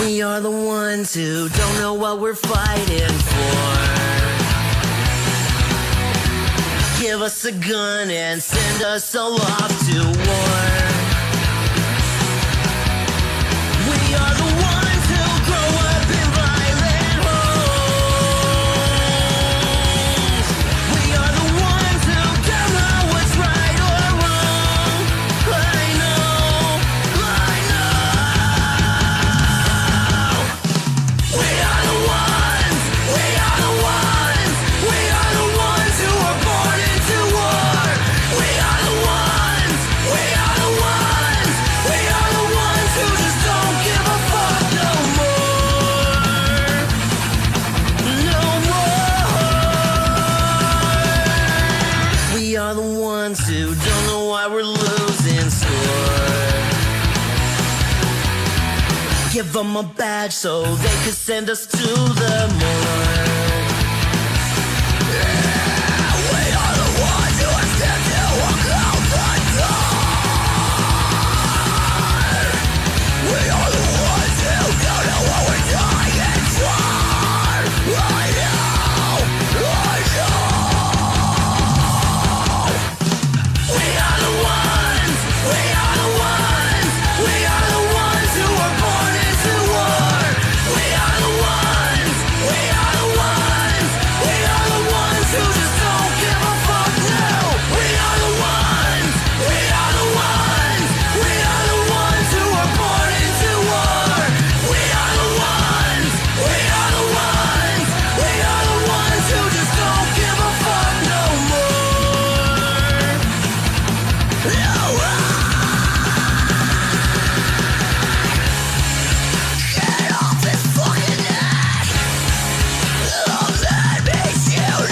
We are the ones who don't know what we're fighting for. Give us a gun and send us all off to war. We are the ones who grow up in violent homes. We are the ones who don't know what's right or wrong. I know. We are the ones. We are the ones. We are the ones who were born into war. We are the ones. We are the ones. We are the ones who just don't give a fuck no more. No more. We are the ones who don't know why we're losing score. Give them a badge so they could send us to the morgue. We are the ones who are scared to walk out the door. We are the ones who don't know what we're dying for. I know. We are the ones. We are the ones. We are the ones who were born into war. We are the ones. We are the ones. We are the ones who just don't give a fuck now. We are the ones. We are the ones. We are the ones who were born into war. We are the ones. We are the ones. We are the ones who just don't give a fuck no more. No more. Get off his fucking neck. Oh, that makes you know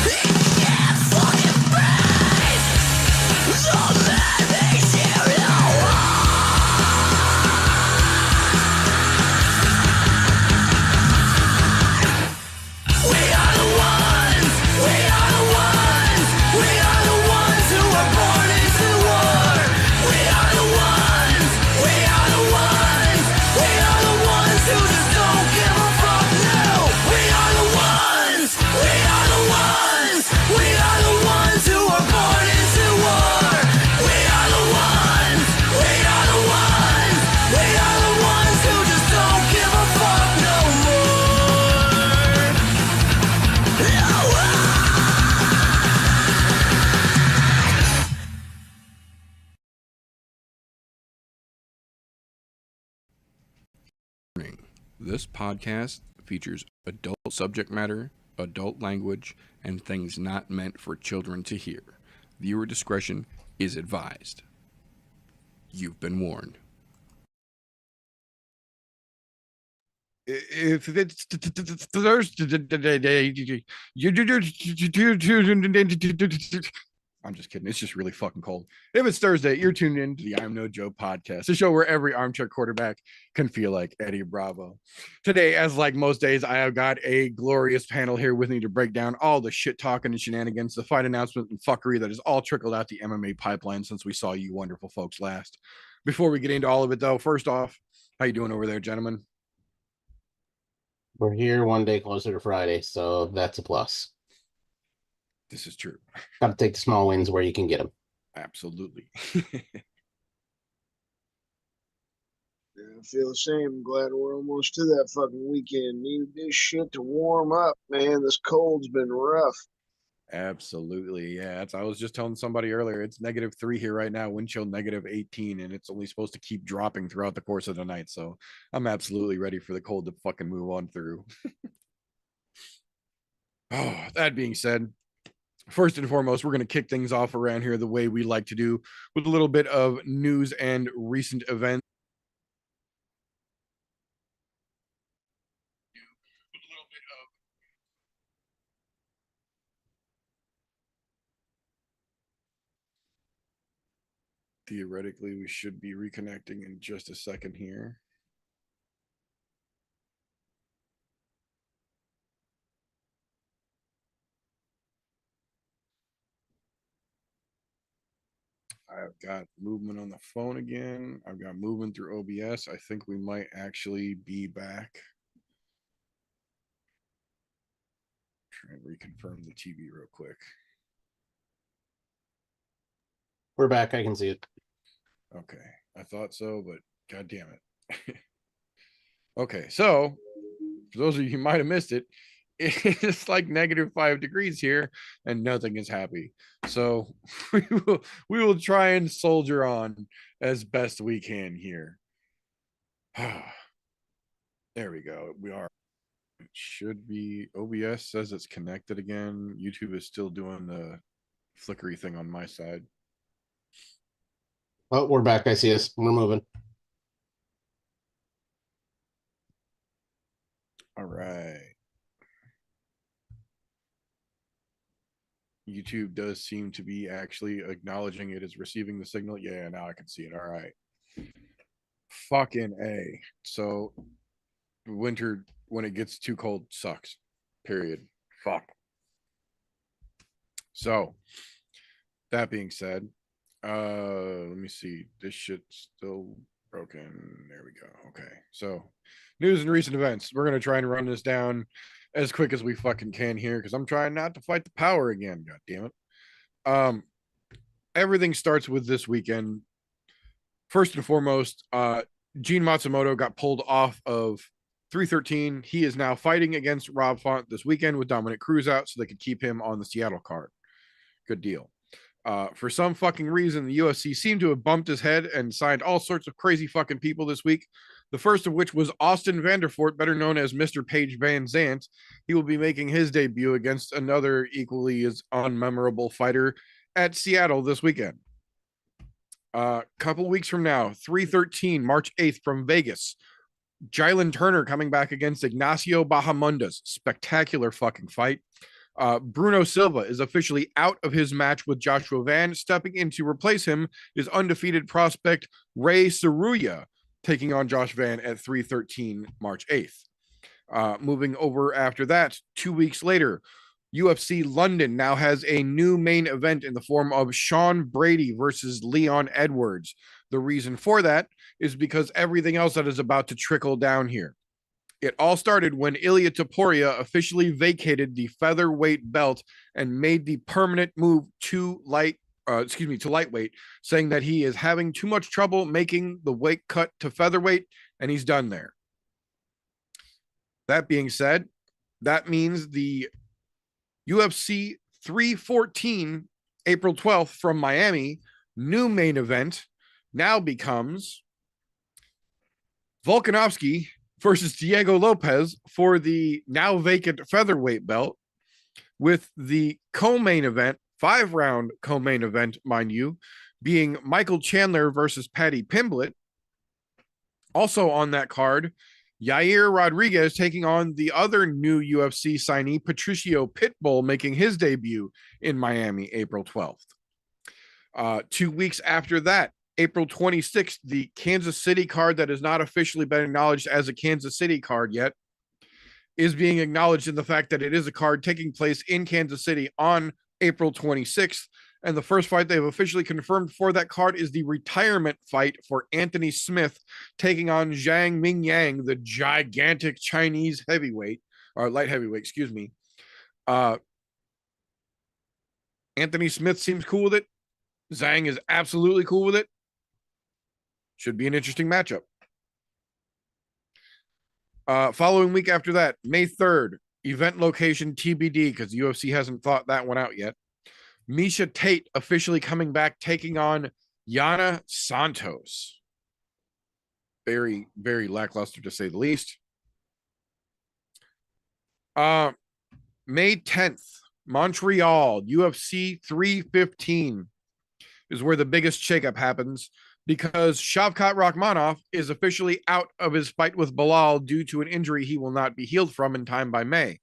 he can't fucking breathe. So that makes you know we are the ones. We are the ones. We are the ones who were born into war. We are the ones. We are the ones. We are the ones who just don't give a fuck now. We are the ones. We are the ones. We are the ones who were born into war. We are the ones. We are the ones. We are the ones who just don't give a fuck no more. No more. This podcast features adult subject matter, adult language, and things not meant for children to hear. Viewer discretion is advised. You've been warned. If it's Thursday, I'm just kidding. It's just really fucking cold. If it's Thursday, you're tuned in to the I'm No Joe podcast, the show where every armchair quarterback can feel like Eddie Bravo. Today, as like most days, I have got a glorious panel here with me to break down all the shit talking and shenanigans, the fight announcement and fuckery that has all trickled out the MMA pipeline since we saw you wonderful folks last. Before we get into all of it, though, first off, how you doing over there, gentlemen? We're here one day closer to Friday, so that's a plus. This is true. Got to take the small wins where you can get them. Absolutely. I feel the same. I'm glad we're almost to that fucking weekend. Needed this shit to warm up, man. This cold's been rough. Absolutely. Yeah. I was just telling somebody earlier, it's -3 here right now, wind chill -18, and it's only supposed to keep dropping throughout the course of the night. So I'm absolutely ready for the cold to fucking move on through. Oh, that being said, first and foremost, we're going to kick things off around here the way we like to do with a little bit of news and recent events. Theoretically, we should be reconnecting in just a second here. I've got movement on the phone again. I've got movement through OBS. I think we might actually be back. Try and reconfirm the TV real quick. We're back. I can see it. Okay. I thought so, but god damn it. Okay, so for those of you who might have missed it, it's like -5 degrees here and nothing is happy. So we will try and soldier on as best we can here. There we go. We are. It should be. OBS says it's connected again. YouTube is still doing the flickery thing on my side. Oh, we're back. I see us. We're moving. All right. YouTube does seem to be actually acknowledging it is receiving the signal. Yeah, now I can see it. All right. Fucking A. So winter, when it gets too cold, sucks. Period. Fuck. So that being said, let me see. This shit's still broken. There we go. Okay. So news and recent events. We're gonna try and run this down as quick as we fucking can here because I'm trying not to fight the power again. God damn it. Everything starts with this weekend. First and foremost, Gene Matsumoto got pulled off of 313. He is now fighting against Rob Font this weekend with Dominic Cruz out so they could keep him on the Seattle card. Good deal. For some fucking reason, the UFC seemed to have bumped his head and signed all sorts of crazy fucking people this week. The first of which was Austin Vanderfort, better known as Mr. Page Van Zant. He will be making his debut against another equally as unmemorable fighter at Seattle this weekend. Couple weeks from now, 313, March 8th from Vegas. Jalen Turner coming back against Ignacio Bahamondes. Spectacular fucking fight. Bruno Silva is officially out of his match with Joshua Van. Stepping in to replace him is undefeated prospect Ray Saruya, taking on Josh Van at 313, March 8th. Moving over after that, 2 weeks later, UFC London now has a new main event in the form of Sean Brady versus Leon Edwards. The reason for that is because everything else that is about to trickle down here. It all started when Ilia Topuria officially vacated the featherweight belt and made the permanent move to lightweight, saying that he is having too much trouble making the weight cut to featherweight, and he's done there. That being said, that means the UFC 314, April 12th from Miami, new main event now becomes Volkanovski versus Diego Lopez for the now vacant featherweight belt, with the co-main event, 5-round co-main event, mind you, being Michael Chandler versus Paddy Pimblett. Also on that card, Yair Rodriguez taking on the other new UFC signee, Patricio Pitbull, making his debut in Miami, April 12th. 2 weeks after that, April 26th, the Kansas City card that has not officially been acknowledged as a Kansas City card yet is being acknowledged in the fact that it is a card taking place in Kansas City on April 26th. And the first fight they've officially confirmed for that card is the retirement fight for Anthony Smith taking on Zhang Mingyang, the gigantic Chinese heavyweight, or light heavyweight, excuse me. Anthony Smith seems cool with it. Zhang is absolutely cool with it. Should be an interesting matchup. Following week after that, May 3rd, event location TBD because the UFC hasn't thought that one out yet. Misha Tate officially coming back, taking on Yana Santos. Very, very lackluster to say the least. May 10th, Montreal, UFC 315 is where the biggest shakeup happens because Shavkat Rakhmonov is officially out of his fight with Bilal due to an injury he will not be healed from in time by May.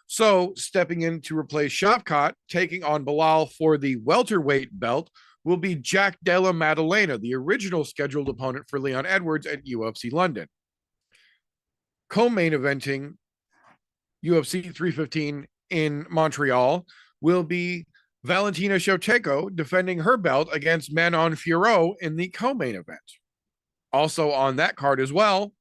So stepping in to replace Shavkat, taking on Bilal for the welterweight belt, will be Jack Della Maddalena, the original scheduled opponent for Leon Edwards at UFC London. Co-main eventing UFC 315 in Montreal will be Valentina Shevchenko defending her belt against Manon Fiorot in the co-main event. Also on that card as well,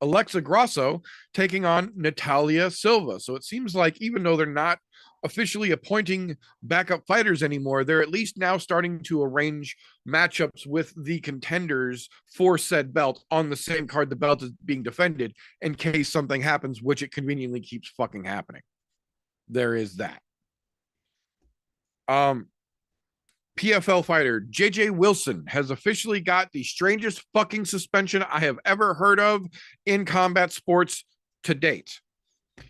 Alexa Grasso taking on Natalia Silva. So it seems like even though they're not officially appointing backup fighters anymore, they're at least now starting to arrange matchups with the contenders for said belt on the same card the belt is being defended in case something happens, which it conveniently keeps fucking happening. There is that. PFL fighter JJ Wilson has officially got the strangest fucking suspension I have ever heard of in combat sports to date.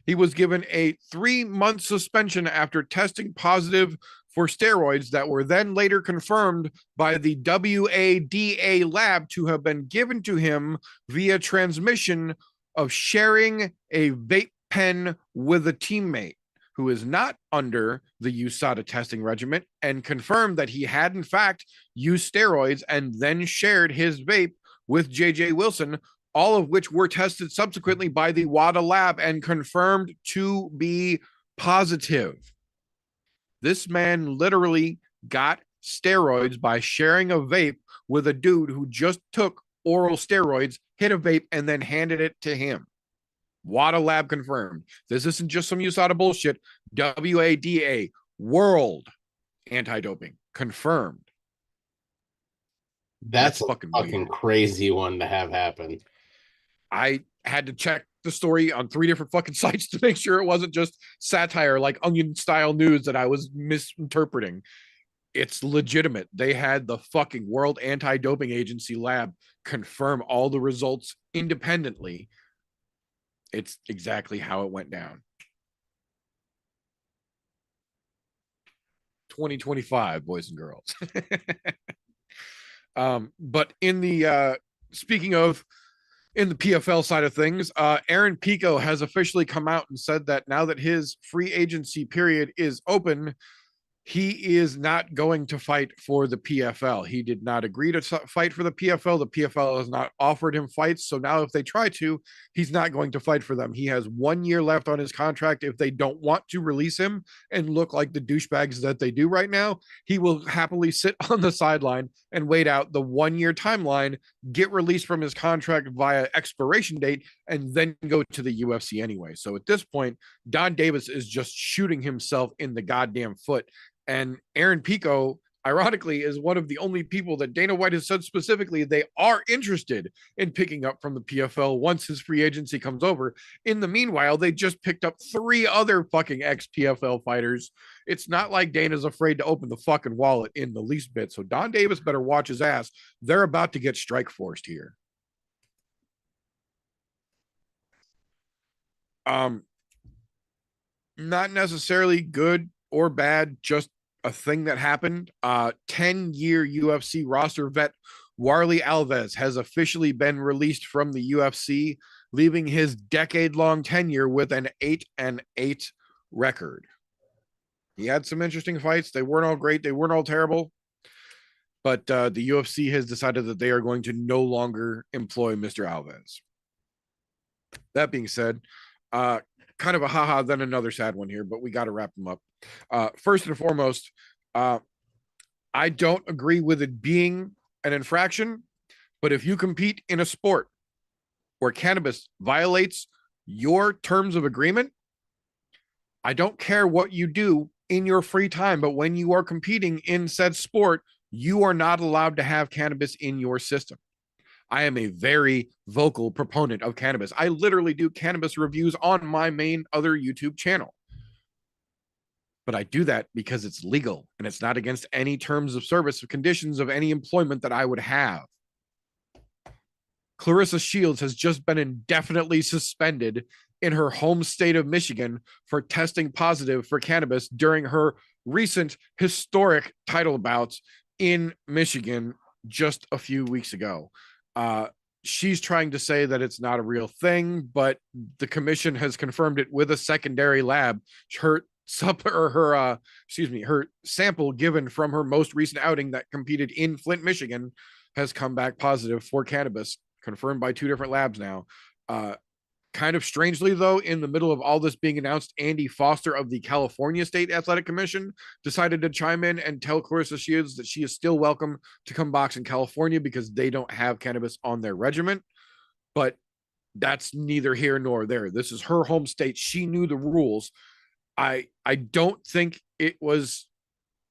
He was given a 3-month suspension after testing positive for steroids that were then later confirmed by the WADA lab to have been given to him via transmission of sharing a vape pen with a teammate who is not under the USADA testing regimen, and confirmed that he had in fact used steroids and then shared his vape with JJ Wilson, all of which were tested subsequently by the WADA lab and confirmed to be positive. This man literally got steroids by sharing a vape with a dude who just took oral steroids, hit a vape, and then handed it to him. WADA lab confirmed. This isn't just some USADA bullshit. WADA, World Anti-Doping, confirmed. That's a fucking fucking crazy one to have happen. I had to check the story on 3 different fucking sites to make sure it wasn't just satire like Onion style news that I was misinterpreting. It's legitimate. They had the fucking World Anti-Doping Agency lab confirm all the results independently. It's exactly how it went down. 2025, boys and girls. But in the speaking of in the PFL side of things, Aaron Pico has officially come out and said that now that his free agency period is open, he is not going to fight for the PFL. He did not agree to fight for the PFL. The PFL has not offered him fights. So now if they try to, he's not going to fight for them. He has 1 year left on his contract. If they don't want to release him and look like the douchebags that they do right now, he will happily sit on the sideline and wait out the 1 year timeline, get released from his contract via expiration date, and then go to the UFC anyway. So at this point, Don Davis is just shooting himself in the goddamn foot. And Aaron Pico, ironically, is one of the only people that Dana White has said specifically they are interested in picking up from the PFL once his free agency comes over. In the meanwhile, they just picked up 3 other fucking ex-PFL fighters. It's not like Dana's afraid to open the fucking wallet in the least bit. So Don Davis better watch his ass. They're about to get strike forced here. Not necessarily good or bad, just a thing that happened. 10-year UFC roster vet Warley Alves has officially been released from the UFC, leaving his decade-long tenure with an 8-8 record. He had some interesting fights. They weren't all great. They weren't all terrible. But the UFC has decided that they are going to no longer employ Mr. Alves. That being said, kind of a haha, then another sad one here, but we got to wrap them up. First and foremost, I don't agree with it being an infraction, but if you compete in a sport where cannabis violates your terms of agreement, I don't care what you do in your free time, but when you are competing in said sport, you are not allowed to have cannabis in your system. I am a very vocal proponent of cannabis. I literally do cannabis reviews on my main other YouTube channel. But I do that because it's legal and it's not against any terms of service or conditions of any employment that I would have. Clarissa Shields has just been indefinitely suspended in her home state of Michigan for testing positive for cannabis during her recent historic title bouts in Michigan just a few weeks ago. She's trying to say that it's not a real thing, but the commission has confirmed it with a secondary lab. Her sample given from her most recent outing that competed in Flint, Michigan, has come back positive for cannabis, confirmed by 2 different labs now. Kind of strangely, though, in the middle of all this being announced, Andy Foster of the California State Athletic Commission decided to chime in and tell Clarissa Shields that she is still welcome to come box in California because they don't have cannabis on their regiment. But that's neither here nor there. This is her home state. She knew the rules. I don't think it was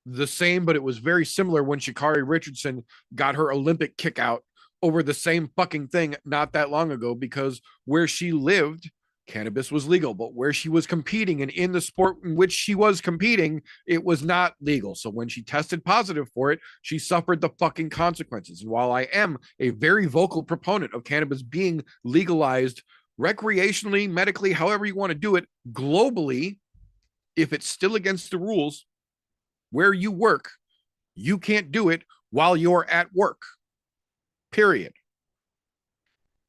the same, but it was very similar when Sha'Carri Richardson got her Olympic kick out over the same fucking thing not that long ago, because where she lived, cannabis was legal, but where she was competing and in the sport in which she was competing, it was not legal. So when she tested positive for it, she suffered the fucking consequences. And while I am a very vocal proponent of cannabis being legalized recreationally, medically, however you want to do it, globally, if it's still against the rules where you work, you can't do it while you're at work. Period.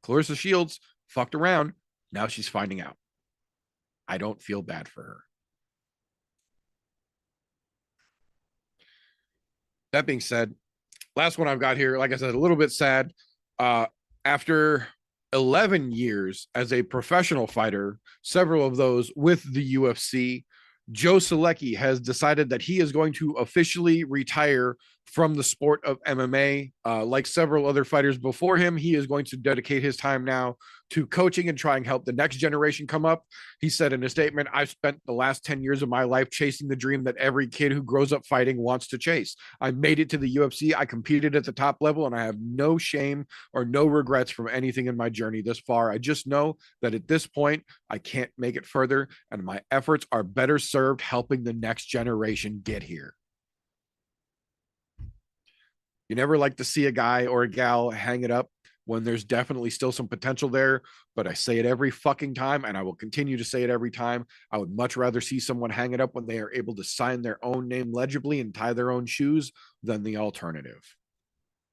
Clarissa Shields fucked around. Now she's finding out. I don't feel bad for her. That being said, last one I've got here, like I said, a little bit sad. After 11 years as a professional fighter, several of those with the UFC, Joe Selecki has decided that he is going to officially retire from the sport of MMA. Like several other fighters before him, he is going to dedicate his time now to coaching and try and help the next generation come up. He said in a statement, "I've spent the last 10 years of my life chasing the dream that every kid who grows up fighting wants to chase. I made it to the UFC. I competed at the top level, and I have no shame or no regrets from anything in my journey this far. I just know that at this point, I can't make it further, and my efforts are better served helping the next generation get here." You never like to see a guy or a gal hang it up when there's definitely still some potential there. But I say it every fucking time, and I will continue to say it every time. I would much rather see someone hang it up when they are able to sign their own name legibly and tie their own shoes than the alternative.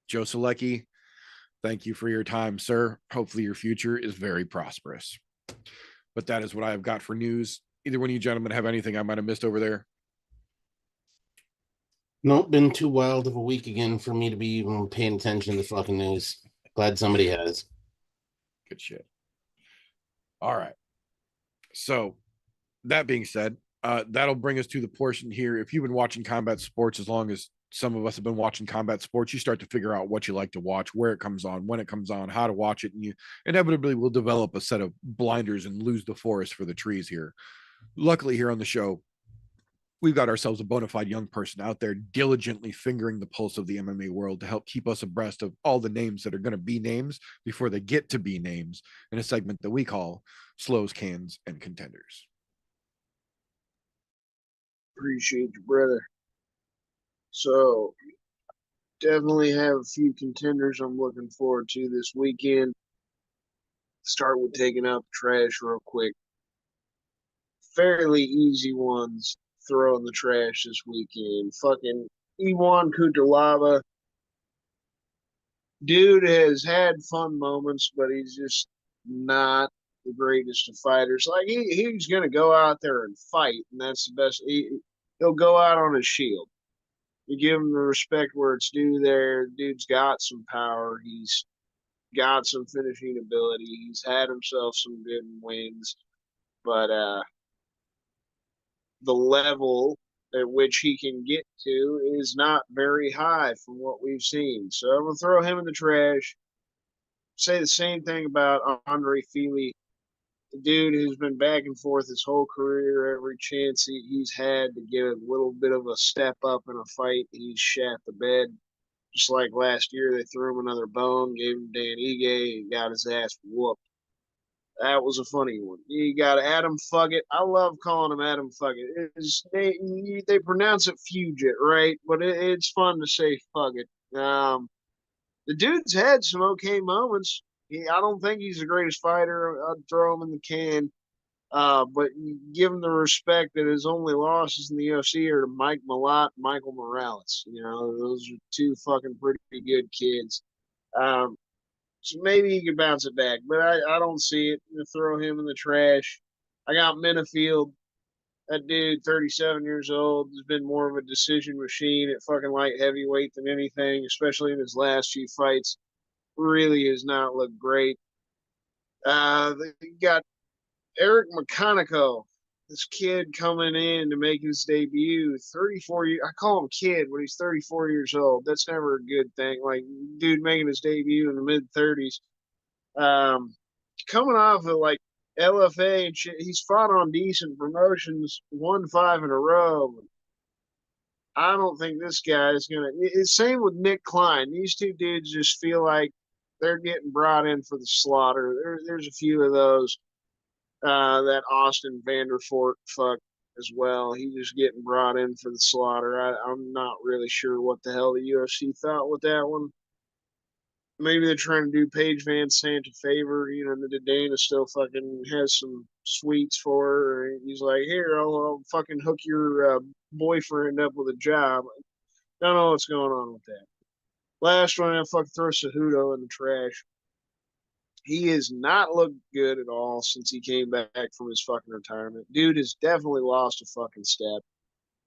Joe Selecki, thank you for your time, sir. Hopefully your future is very prosperous. But that is what I have got for news. Either one of you gentlemen have anything I might have missed over there? Nope, been too wild of a week again for me to be even paying attention to the fucking news. Glad somebody has. Good shit. All right. So that being said, that'll bring us to the portion here. If you've been watching combat sports as long as some of us have been watching combat sports, you start to figure out what you like to watch, where it comes on, when it comes on, how to watch it, and you inevitably will develop a set of blinders and lose the forest for the trees here. Luckily, here on the show, we've got ourselves a bona fide young person out there diligently fingering the pulse of the MMA world to help keep us abreast of all the names that are going to be names before they get to be names in a segment that we call Slows, Cans, and Contenders. Appreciate you, brother. So, definitely have a few contenders I'm looking forward to this weekend. Start with taking out the trash real quick. Fairly easy ones throw in the trash this weekend. Fucking Iwan Kutalaba. Dude has had fun moments, but he's just not the greatest of fighters. Like he's gonna go out there and fight, and that's the best. He'll go out on his shield. You give him the respect where it's due. There, dude's got some power. He's got some finishing ability. He's had himself some good wins, but the level at which he can get to is not very high from what we've seen. So I'm gonna throw him in the trash. Say the same thing about Andre Fili. The dude who's been back and forth his whole career, every chance he's had to get a little bit of a step up in a fight, he's shat the bed. Just like last year, they threw him another bone, gave him Dan Ige, and got his ass whooped. That was a funny one. You got Adam Fuggett. I love calling him Adam Fuggett. They pronounce it Fugit, right? But it's fun to say Fuggett. The dude's had some okay moments. I don't think he's the greatest fighter. I'd throw him in the can. But you give him the respect that his only losses in the UFC are to Mike Malott, Michael Morales. You know, those are two fucking pretty good kids. So maybe he could bounce it back, but I don't see it. I'm gonna throw him in the trash. I got Minifield. That dude, 37 years old, has been more of a decision machine at fucking light heavyweight than anything, especially in his last few fights. Really has not looked great. They got Eric McConaughey, this kid coming in to make his debut. 34 years. I call him kid when he's 34 years old. That's never a good thing. Like, dude making his debut in the mid 30s. Coming off of like LFA and shit, he's fought on decent promotions, won 5 in a row. I don't think this guy is gonna. It's same with Nick Klein. These two dudes just feel like they're getting brought in for the slaughter. There's a few of those. That Austin Vanderfort fuck as well. He just getting brought in for the slaughter. I'm not really sure what the hell the UFC thought with that one. Maybe they're trying to do Paige Van Sant a favor. You know, the Dana still fucking has some sweets for her. He's like, here, I'll fucking hook your boyfriend up with a job. Don't know what's going on with that. Last one, I fucking throw Cejudo in the trash. He has not looked good at all since he came back from his fucking retirement. Dude has definitely lost a fucking step.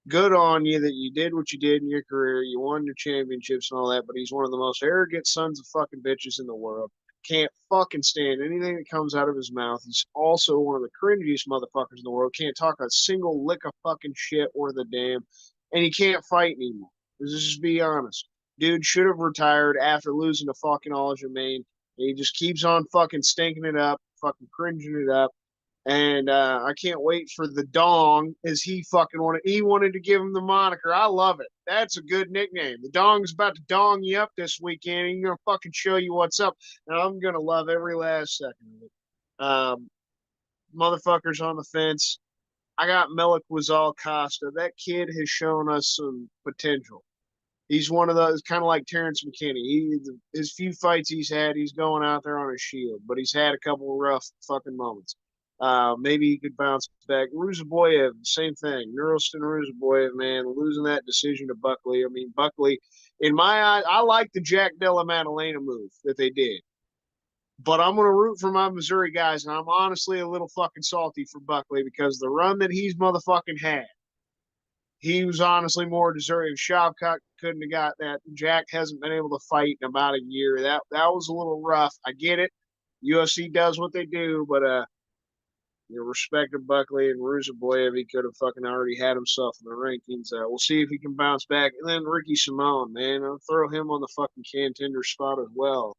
Good on you that you did what you did in your career. You won your championships and all that, but he's one of the most arrogant sons of fucking bitches in the world. Can't fucking stand anything that comes out of his mouth. He's also one of the cringiest motherfuckers in the world. Can't talk a single lick of fucking shit worth a damn. And he can't fight anymore. Let's just be honest. Dude should have retired after losing to fucking Aljamain. He just keeps on fucking stinking it up, fucking cringing it up. And I can't wait for the Dong, as he fucking wanted. He wanted to give him the moniker. I love it. That's a good nickname. The Dong's about to dong you up this weekend, and he's gonna fucking show you what's up. And I'm gonna love every last second of it. Motherfuckers on the fence. I got Melik Wazal Costa. That kid has shown us some potential. He's one of those kind of like Terrence McKinney. His few fights he's had, he's going out there on a shield, but he's had a couple of rough fucking moments. Maybe he could bounce back. Ruzaboyev, same thing. Nurulston Ruzaboyev, man, losing that decision to Buckley. I mean, Buckley, in my eyes, I like the Jack Della Maddalena move that they did. But I'm going to root for my Missouri guys, and I'm honestly a little fucking salty for Buckley because the run that he's motherfucking had, he was honestly more deserving. Shavkat couldn't have got that. Jack hasn't been able to fight in about a year. That was a little rough. I get it. UFC does what they do, but respect to Buckley and Ruzaboyev, he could have fucking already had himself in the rankings. We'll see if he can bounce back. And then Ricky Simone, man, I'll throw him on the fucking contender spot as well.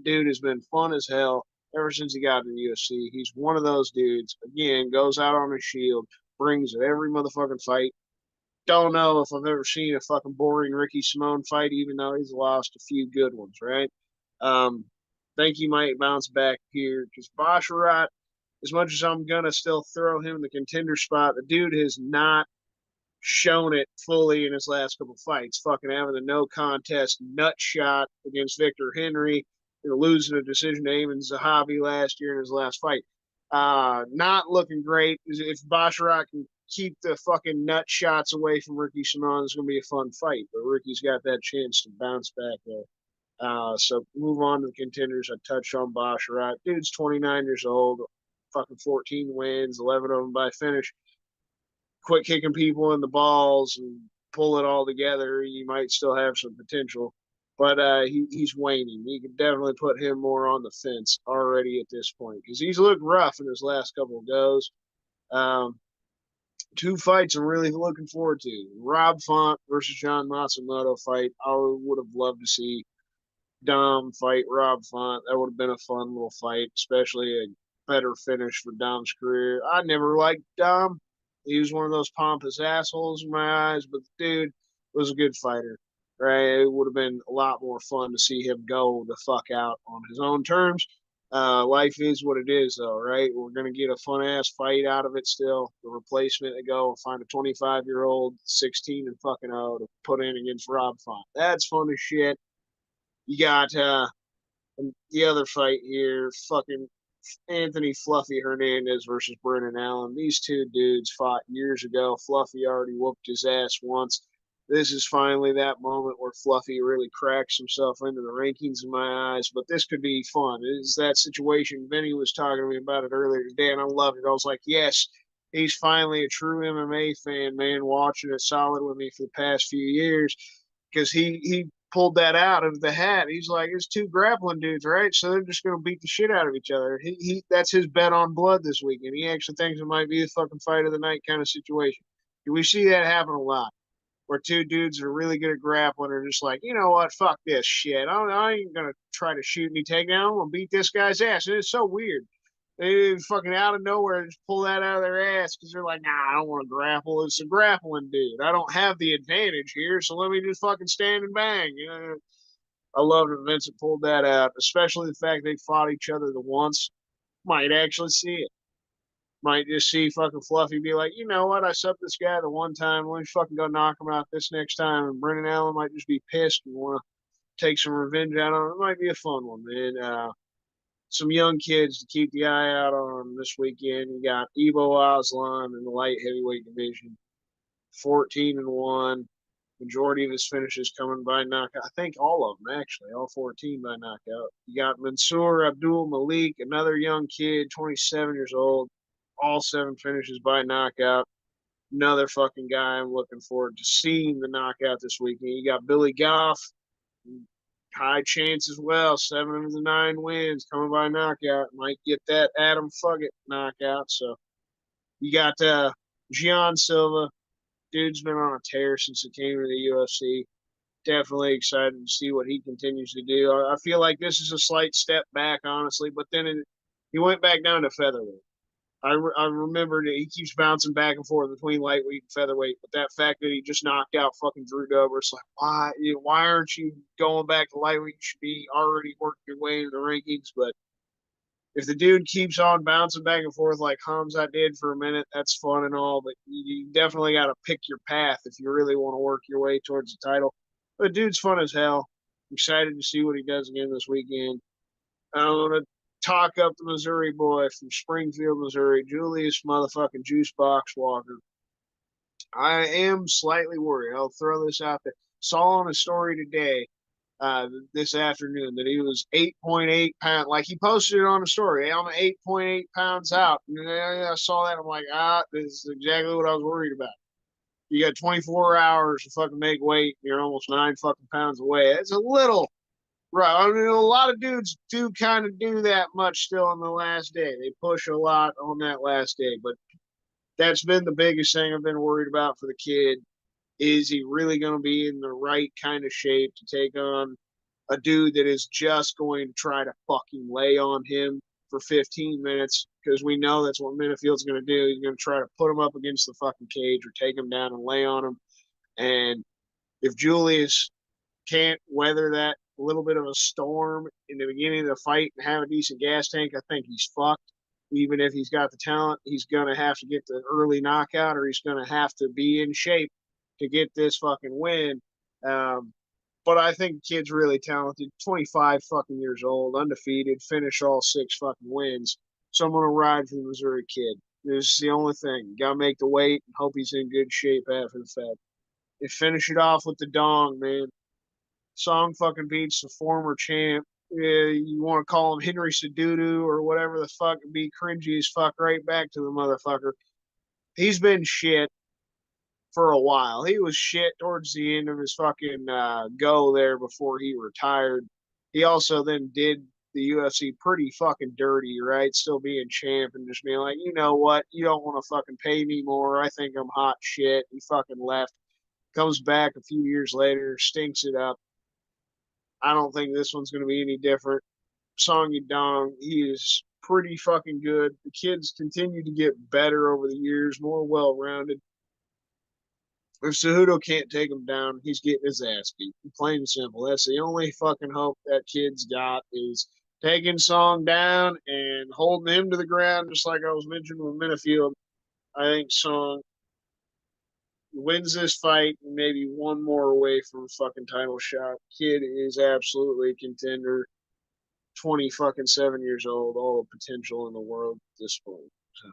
Dude has been fun as hell ever since he got to the UFC. He's one of those dudes, again, goes out on a shield, brings it every motherfucking fight. Don't know if I've ever seen a fucking boring Ricky Simone fight, even though he's lost a few good ones, right? Think he might bounce back here because Basharat, as much as I'm gonna still throw him in the contender spot, the dude has not shown it fully in his last couple fights. Fucking having a no contest nut shot against Victor Henry, losing a decision to Eamon Zahabi last year in his last fight. Not looking great. If Basharat can keep the fucking nut shots away from Ricky Simon, it's gonna be a fun fight. But Ricky's got that chance to bounce back there. So move on to the contenders. I touched on Basharat. Dude's 29 years old. Fucking 14 wins, 11 of them by finish. Quit kicking people in the balls and pull it all together. You might still have some potential, but he's waning. You could definitely put him more on the fence already at this point because he's looked rough in his last couple of goes. 2 fights I'm really looking forward to. Rob Font versus John Matsumoto fight. I would have loved to see Dom fight Rob Font. That would have been a fun little fight, especially a better finish for Dom's career. I never liked Dom. He was one of those pompous assholes in my eyes, but the dude was a good fighter, right? It would have been a lot more fun to see him go the fuck out on his own terms. Life is what it is, though, right? We're going to get a fun ass fight out of it still. The replacement to go find a 25-year-old, 16 and fucking 0 to put in against Rob Font. That's fun as shit. You got the other fight here, fucking Anthony Fluffy Hernandez versus Brennan Allen. These two dudes fought years ago. Fluffy already whooped his ass once. This is finally that moment where Fluffy really cracks himself into the rankings in my eyes. But this could be fun. It's that situation. Vinny was talking to me about it earlier today, and I loved it. I was like, yes, he's finally a true MMA fan, man, watching it solid with me for the past few years because he pulled that out of the hat. He's like, it's two grappling dudes, right? So they're just gonna beat the shit out of each other. He that's his bet on blood this weekend. He actually thinks it might be the fucking fight of the night kind of situation. We see that happen a lot, where two dudes are really good at grappling are just like, you know what, fuck this shit. I ain't gonna try to shoot any takedown. I'm gonna beat this guy's ass. And it's so weird. They fucking out of nowhere just pull that out of their ass because they're like, nah, I don't want to grapple. It's a grappling dude. I don't have the advantage here, so let me just fucking stand and bang. You know, I love that Vincent pulled that out, especially the fact they fought each other the once. Might actually see it. Might just see fucking Fluffy be like, you know what? I subbed this guy the one time. Let me fucking go knock him out this next time. And Brendan Allen might just be pissed and want to take some revenge out on him. It might be a fun one, man. Some young kids to keep the eye out on this weekend. You got Ebo Aslan in the light heavyweight division, 14-1. Majority of his finishes coming by knockout. I think all of them, actually, all 14 by knockout. You got Mansour Abdul Malik, another young kid, 27 years old, all 7 finishes by knockout. Another fucking guy I'm looking forward to seeing the knockout this weekend. You got Billy Goff, high chance as well. 7 of the 9 wins coming by knockout. Might get that Adam Fuggett knockout. So you got Gian Silva. Dude's been on a tear since he came to the UFC. Definitely excited to see what he continues to do. I feel like this is a slight step back, honestly, but then he went back down to featherweight. I remember that he keeps bouncing back and forth between lightweight and featherweight, but that fact that he just knocked out fucking Drew Dober, it's like, why aren't you going back to lightweight? You should be already working your way into the rankings. But if the dude keeps on bouncing back and forth like Hamzat did for a minute, that's fun and all, but you definitely got to pick your path if you really want to work your way towards the title. But the dude's fun as hell. Excited to see what he does again this weekend. I want to talk up the Missouri boy from Springfield, Missouri, Julius motherfucking Juicebox Walker. I am slightly worried. I'll throw this out there. Saw on a story today, this afternoon, that he was 8.8 pounds. Like, he posted it on a story. Hey, I'm 8.8 pounds out. And I saw that. I'm like, this is exactly what I was worried about. You got 24 hours to fucking make weight. You're almost 9 fucking pounds away. It's a little right. I mean, a lot of dudes do kind of do that much still on the last day. They push a lot on that last day, but that's been the biggest thing I've been worried about for the kid. Is he really going to be in the right kind of shape to take on a dude that is just going to try to fucking lay on him for 15 minutes? Because we know that's what Minifield's going to do. He's going to try to put him up against the fucking cage or take him down and lay on him. And if Julius can't weather that little bit of a storm in the beginning of the fight and have a decent gas tank, I think he's fucked. Even if he's got the talent, he's going to have to get the early knockout, or he's going to have to be in shape to get this fucking win. But I think the kid's really talented. 25 fucking years old, undefeated, finished all 6 fucking wins. So I'm going to ride for the Missouri kid. This is the only thing. Got to make the weight and hope he's in good shape after the fact. And finish it off with the dong, man. Song fucking beats the former champ. You want to call him Henry Cejudo or whatever the fuck, and be cringy as fuck right back to the motherfucker. He's been shit for a while. He was shit towards the end of his fucking go there before he retired. He also then did the UFC pretty fucking dirty, right? Still being champ and just being like, you know what? You don't want to fucking pay me more. I think I'm hot shit. He fucking left. Comes back a few years later, stinks it up. I don't think this one's going to be any different. Song Yadong, he is pretty fucking good. The kids continue to get better over the years, more well-rounded. If Cejudo can't take him down, he's getting his ass beat. Plain and simple. That's the only fucking hope that kid's got, is taking Song down and holding him to the ground, just like I was mentioning with Minifield. I think Song wins this fight, maybe one more away from a fucking title shot. Kid is absolutely a contender. 20 fucking 7 years old, all the potential in the world at this point. So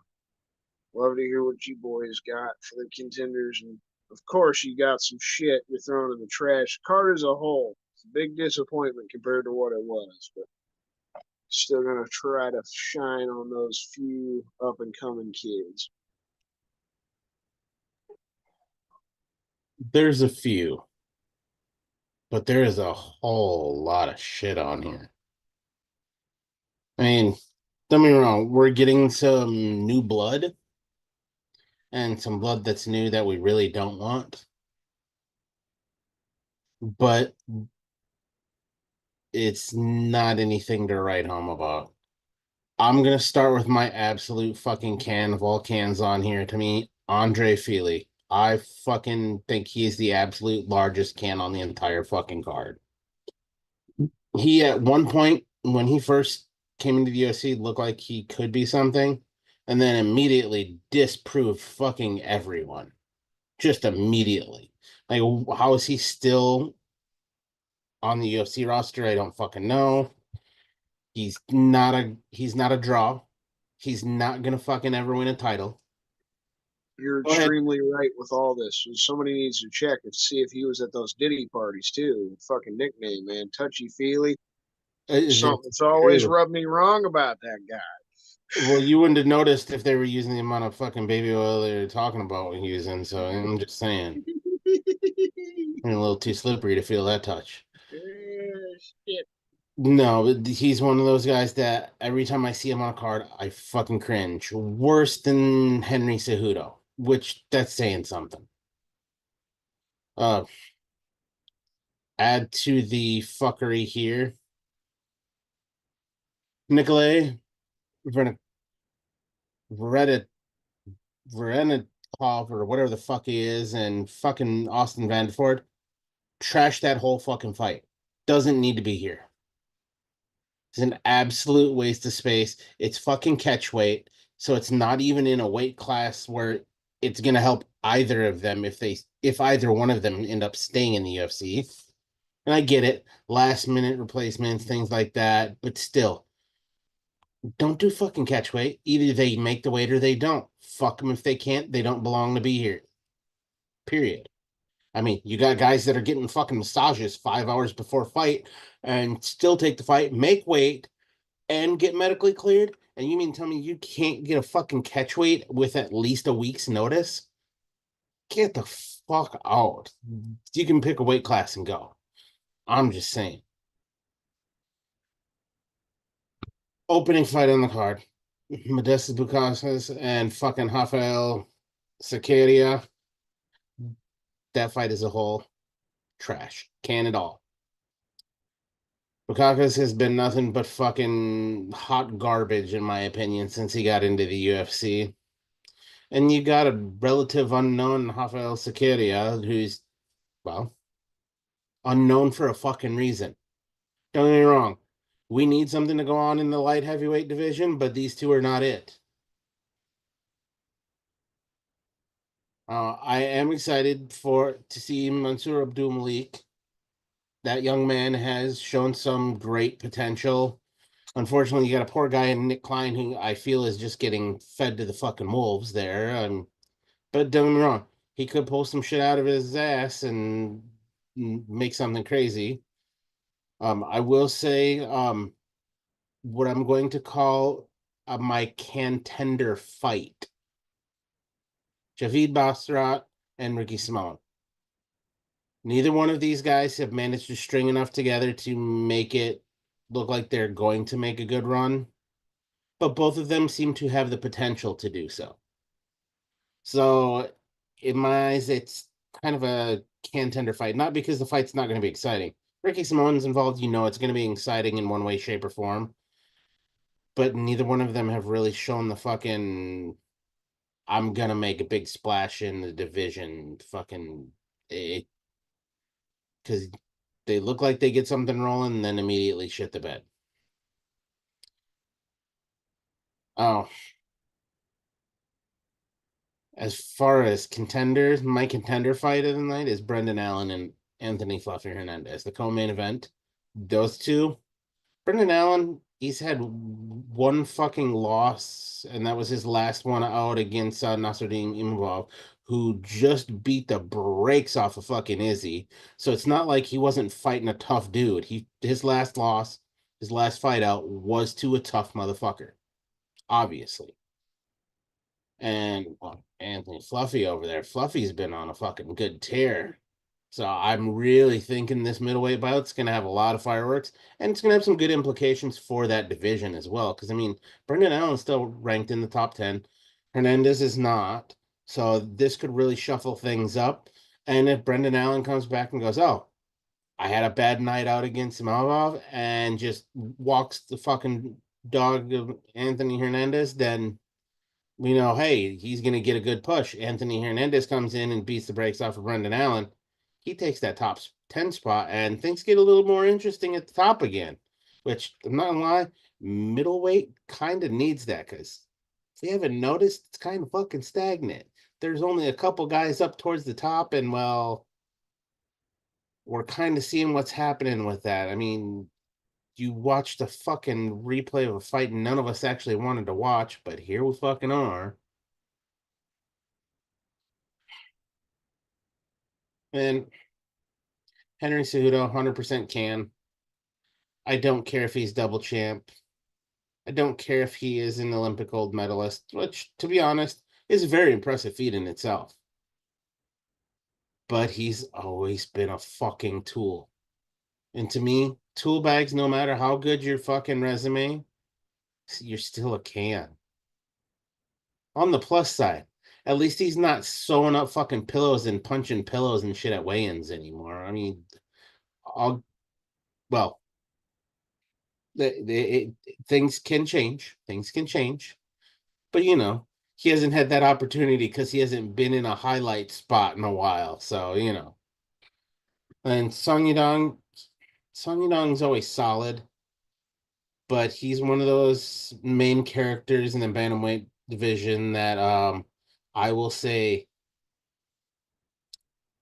love to hear what you boys got for the contenders. And of course, you got some shit you're throwing in the trash. Card as a whole, it's a big disappointment compared to what it was, but still gonna try to shine on those few up and coming kids. There's a few. but there is a whole lot of shit on here. I mean, don't get me wrong, we're getting some new blood and some blood that's new that we really don't want. But it's not anything to write home about. I'm gonna start with my absolute fucking can of all cans on here. To me, Andre Feely. I fucking think he's the absolute largest can on the entire fucking card. He at one point when he first came into the UFC looked like he could be something, and then immediately disproved fucking everyone. Just immediately. Like, how is he still on the UFC roster? I don't fucking know. He's not a draw. He's not gonna fucking ever win a title. You're Go ahead. extremely right with all this. Somebody needs to check and see if he was at those Diddy parties too. Fucking nickname, man. Touchy feely. Is it Something that's always true? rubbed me wrong about that guy. Well, you wouldn't have noticed if they were using the amount of fucking baby oil they were talking about using. So I'm just saying, you're a little too slippery to feel that touch. Shit. No, but he's one of those guys that every time I see him on a card, I fucking cringe. Worse than Henry Cejudo, which that's saying something. Uh, add to the fuckery here, Nikolay Verenikov or whatever the fuck he is, and fucking Austin Vanderford trash that whole fucking fight. Doesn't need to be here. It's an absolute waste of space. It's fucking catch weight, so it's not even in a weight class where it's gonna help either of them if either one of them end up staying in the UFC. And I get it, last minute replacements, things like that, but still, don't do fucking catch weight. Either they make the weight or they don't. Fuck them if they can't. They don't belong to be here. Period. I mean, you got guys that are getting fucking massages 5 hours before fight and still take the fight, make weight, and get medically cleared. And you mean tell me you can't get a fucking catch weight with at least a week's notice? Get the fuck out. You can pick a weight class and go. I'm just saying. Opening fight on the card. Modestas Bukauskas and fucking Rafael Sacadia. That fight as a whole, trash. Can it all. Bukauskas has been nothing but fucking hot garbage, in my opinion, since he got into the UFC. And you got a relative unknown, Rafael Sacadia, who's, well, unknown for a fucking reason. Don't get me wrong. We need something to go on in the light heavyweight division, but these two are not it. I am excited to see Mansour Abdul Malik. That young man has shown some great potential. Unfortunately, you got a poor guy in Nick Klein who I feel is just getting fed to the fucking wolves there. But don't get me wrong, he could pull some shit out of his ass and make something crazy. I will say, what I'm going to call my contender fight: Javid Basrat and Ricky Simon. Neither one of these guys have managed to string enough together to make it look like they're going to make a good run, but both of them seem to have the potential to do so. So, in my eyes, it's kind of a contender fight, not because the fight's not going to be exciting. Ricky Simone's involved, it's going to be exciting in one way, shape, or form, but neither one of them have really shown the fucking I'm gonna make a big splash in the division fucking it because they look like they get something rolling and then immediately shit the bed. Oh, as far as contenders, my contender fight of the night is Brendan Allen and Anthony Fluffy Hernandez, the co-main event. Those two, Brendan Allen, he's had one fucking loss, and that was his last one out against Nasruddin Imavov, who just beat the brakes off of fucking Izzy. So it's not like he wasn't fighting a tough dude. His last loss, his last fight out was to a tough motherfucker, obviously. And well, Anthony Fluffy over there, Fluffy's been on a fucking good tear. So I'm really thinking this middleweight bout's going to have a lot of fireworks, and it's going to have some good implications for that division as well. Because, I mean, Brendan Allen's still ranked in the top 10. Hernandez is not. So this could really shuffle things up. And if Brendan Allen comes back and goes, oh, I had a bad night out against Imavov and just walks the fucking dog of Anthony Hernandez, then we know, hey, he's going to get a good push. Anthony Hernandez comes in and beats the brakes off of Brendan Allen. He takes that top 10 spot, and things get a little more interesting at the top again, which I'm not going to lie, middleweight kind of needs that because if you haven't noticed, it's kind of fucking stagnant. There's only a couple guys up towards the top, and well, we're kind of seeing what's happening with that. I mean, you watched a fucking replay of a fight none of us actually wanted to watch, but here we fucking are. And Henry Cejudo, 100% can. I don't care if he's double champ. I don't care if he is an Olympic gold medalist, which, to be honest, is a very impressive feat in itself. But he's always been a fucking tool. And to me, tool bags, no matter how good your fucking resume, you're still a can. On the plus side, at least he's not sewing up fucking pillows and punching pillows and shit at weigh-ins anymore. I mean, well, things can change. Things can change. But, you know, he hasn't had that opportunity because he hasn't been in a highlight spot in a while. So, you know. And Song Yudong's always solid. But he's one of those main characters in the bantamweight division that I will say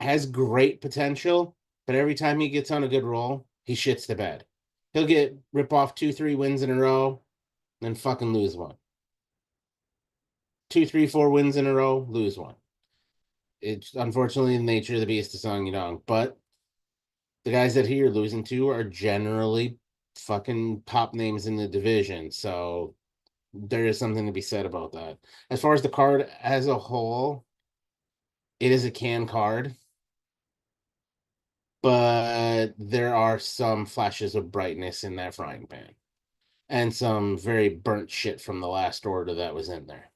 has great potential, but every time he gets on a good roll, he shits the bed. He'll rip off 2-3 wins in a row, then fucking lose one. 2-3-4 wins in a row, lose one. It's unfortunately the nature of the beast of Song Yudong, but the guys that he are losing to are generally fucking top names in the division, so there is something to be said about that. As far as the card as a whole, it is a can card, but there are some flashes of brightness in that frying pan and some very burnt shit from the last order that was in there.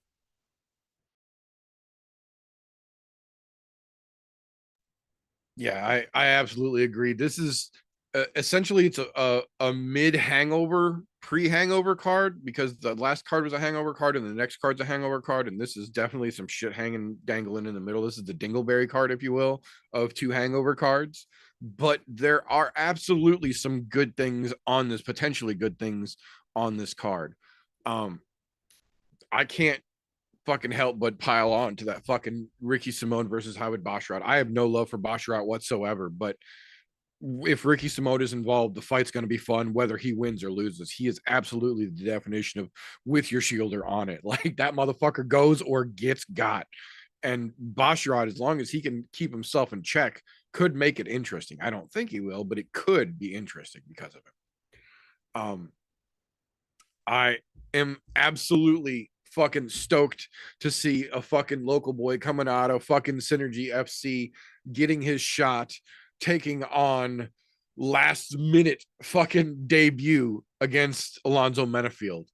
Yeah, I absolutely agree. This is essentially it's a mid hangover, pre hangover card because the last card was a hangover card and the next card's a hangover card, and this is definitely some shit hanging dangling in the middle. This is the dingleberry card, if you will, of two hangover cards. But there are absolutely some good things on this, potentially good things on this card. I can't fucking help but pile on to that fucking Ricky Simone versus Howard Basharat. I have no love for Basharat whatsoever, but if Ricky Simone is involved, the fight's going to be fun, whether he wins or loses. He is absolutely the definition of with your shielder on it. Like that motherfucker goes or gets got. And Basharat, as long as he can keep himself in check, could make it interesting. I don't think he will, but it could be interesting because of it. I am absolutely fucking stoked to see a fucking local boy coming out of fucking Synergy FC getting his shot, taking on last minute fucking debut against Alonzo Menafield.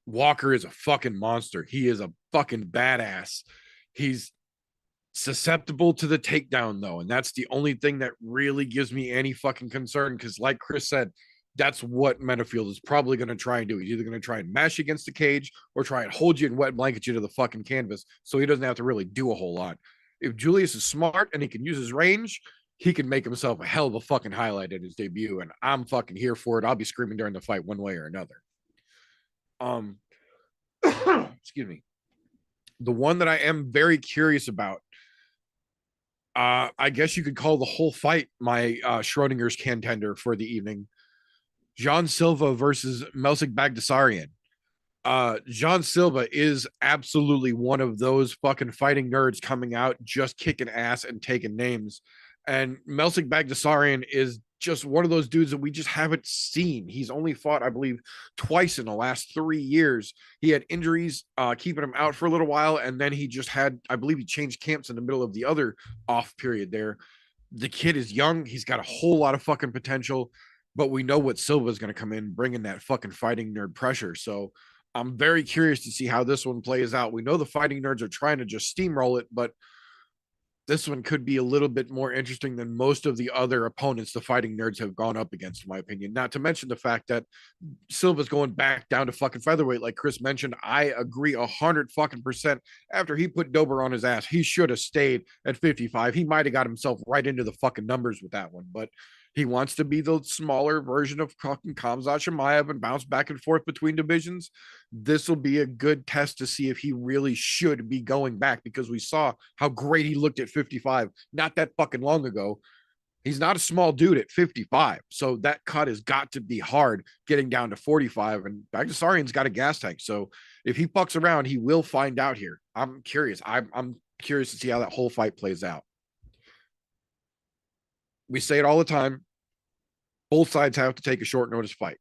Walker is a fucking monster. He is a fucking badass. He's susceptible to the takedown though, and that's the only thing that really gives me any fucking concern because like Chris said, that's what Menafield is probably going to try and do. He's either going to try and mash against the cage or try and hold you and wet blanket you to the fucking canvas so he doesn't have to really do a whole lot. If Julius is smart and he can use his range, he can make himself a hell of a fucking highlight at his debut, and I'm fucking here for it. I'll be screaming during the fight one way or another. Excuse me. The one that I am very curious about, I guess you could call the whole fight my Schrodinger's contender for the evening. John Silva versus Melsik Bagdasaryan. John Silva is absolutely one of those fucking fighting nerds coming out, just kicking ass and taking names. And Melsik Bagdasaryan is just one of those dudes that we just haven't seen. He's only fought, I believe, twice in the last 3 years. He had injuries keeping him out for a little while, and then he just had, I believe he changed camps in the middle of the other off period there. The kid is young. He's got a whole lot of fucking potential, but we know what Silva's going to come in bringing that fucking fighting nerd pressure. So I'm very curious to see how this one plays out. We know the fighting nerds are trying to just steamroll it, but this one could be a little bit more interesting than most of the other opponents the fighting nerds have gone up against, in my opinion. Not to mention the fact that Silva's going back down to fucking featherweight, like Chris mentioned. I agree 100% after he put Dober on his ass. He should have stayed at 55. He might have got himself right into the fucking numbers with that one, but he wants to be the smaller version of fucking Khamzat Chimaev and bounce back and forth between divisions. This will be a good test to see if he really should be going back, because we saw how great he looked at 55 not that fucking long ago. He's not a small dude at 55. So that cut has got to be hard getting down to 45. And Bagdasarian's got a gas tank. So if he fucks around, he will find out here. I'm curious. I'm curious to see how that whole fight plays out. We say it all the time. Both sides have to take a short notice fight.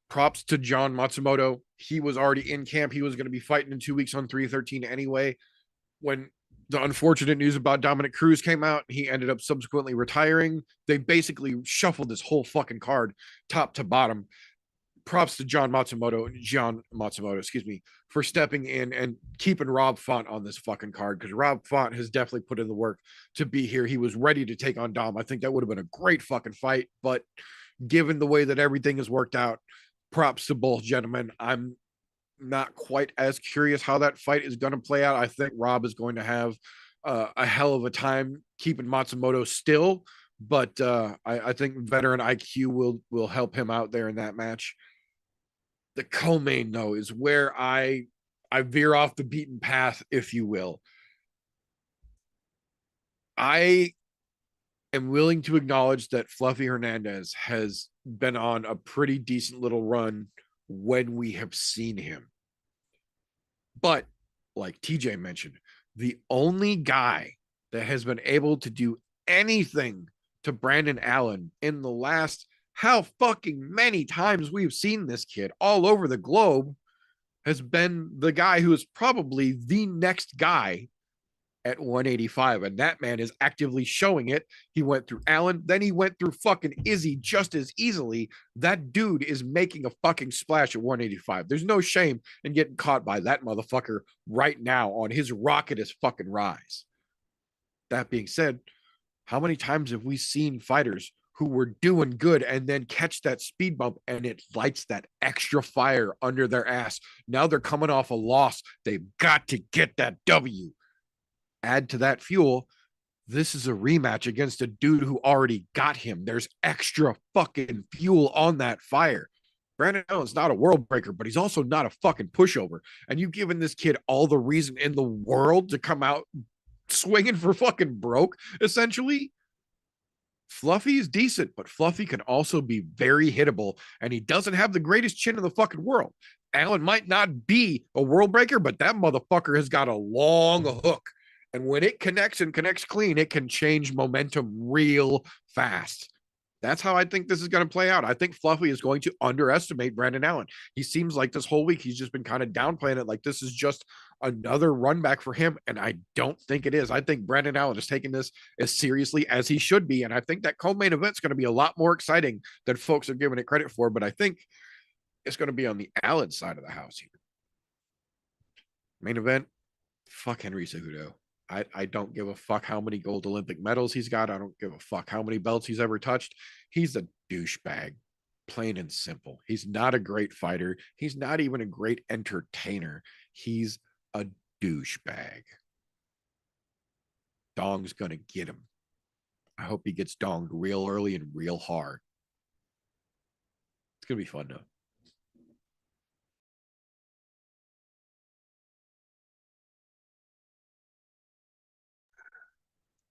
Props to John Matsumoto. He was already in camp. He was going to be fighting in 2 weeks on 313 anyway. When the unfortunate news about Dominic Cruz came out, he ended up subsequently retiring. They basically shuffled this whole fucking card top to bottom. Props to John Matsumoto, for stepping in and keeping Rob Font on this fucking card, because Rob Font has definitely put in the work to be here. He was ready to take on Dom. I think that would have been a great fucking fight, but given the way that everything has worked out, props to both gentlemen. I'm not quite as curious how that fight is going to play out. I think Rob is going to have a hell of a time keeping Matsumoto still, but I think veteran IQ will help him out there in that match. The co-main, though, is where I veer off the beaten path, if you will. I am willing to acknowledge that Fluffy Hernandez has been on a pretty decent little run when we have seen him. But like TJ mentioned, the only guy that has been able to do anything to Brandon Allen in the last how fucking many times we've seen this kid all over the globe has been the guy who is probably the next guy at 185. And that man is actively showing it. He went through Allen, then he went through fucking Izzy just as easily. That dude is making a fucking splash at 185. There's no shame in getting caught by that motherfucker right now on his rocketous fucking rise. That being said, how many times have we seen fighters who were doing good and then catch that speed bump and it lights that extra fire under their ass? Now they're coming off a loss. They've got to get that W. Add to that fuel, this is a rematch against a dude who already got him. There's extra fucking fuel on that fire. Brandon Allen's not a world breaker, but he's also not a fucking pushover. And you've given this kid all the reason in the world to come out swinging for fucking broke, essentially. Fluffy is decent, but Fluffy can also be very hittable, and he doesn't have the greatest chin in the fucking world. Allen might not be a world breaker, but that motherfucker has got a long hook. And when it connects and connects clean, it can change momentum real fast. That's how I think this is going to play out. I think Fluffy is going to underestimate Brandon Allen. He seems like this whole week he's just been kind of downplaying it, like this is just another run back for him. And I don't think it is. I think Brandon Allen is taking this as seriously as he should be. And I think that co-main event is going to be a lot more exciting than folks are giving it credit for. But I think it's going to be on the Allen side of the house here. Main event, fuck Henry Cejudo. I don't give a fuck how many gold Olympic medals he's got. I don't give a fuck how many belts he's ever touched. He's a douchebag, plain and simple. He's not a great fighter. He's not even a great entertainer. He's a douchebag. Dong's going to get him. I hope he gets donged real early and real hard. It's going to be fun, though.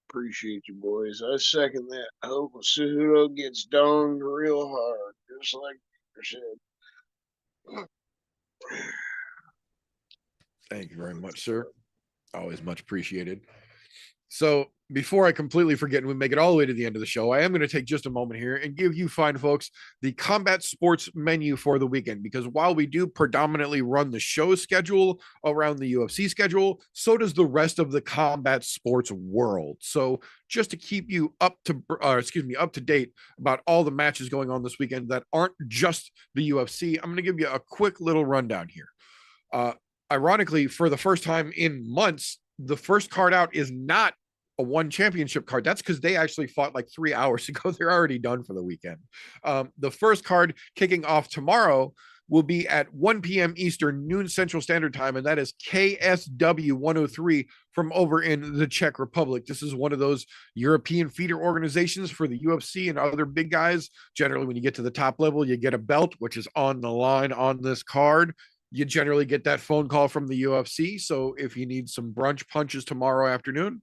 Appreciate you, boys. I second that. I hope Cejudo gets donged real hard, just like Peter said. Thank you very much, sir. Always much appreciated. So before I completely forget and we make it all the way to the end of the show, I am going to take just a moment here and give you fine folks the combat sports menu for the weekend, because while we do predominantly run the show schedule around the UFC schedule, so does the rest of the combat sports world. So just to keep you up to date about all the matches going on this weekend that aren't just the UFC, I'm going to give you a quick little rundown here. Ironically, for the first time in months, the first card out is not a one championship card. That's because they actually fought like 3 hours ago. They're already done for the weekend. The first card kicking off tomorrow will be at 1 p.m. Eastern, noon Central Standard Time, and that is KSW 103 from over in the Czech Republic. This is one of those European feeder organizations for the UFC and other big guys. Generally, when you get to the top level, you get a belt, which is on the line on this card. You generally get that phone call from the UFC. So if you need some brunch punches tomorrow afternoon,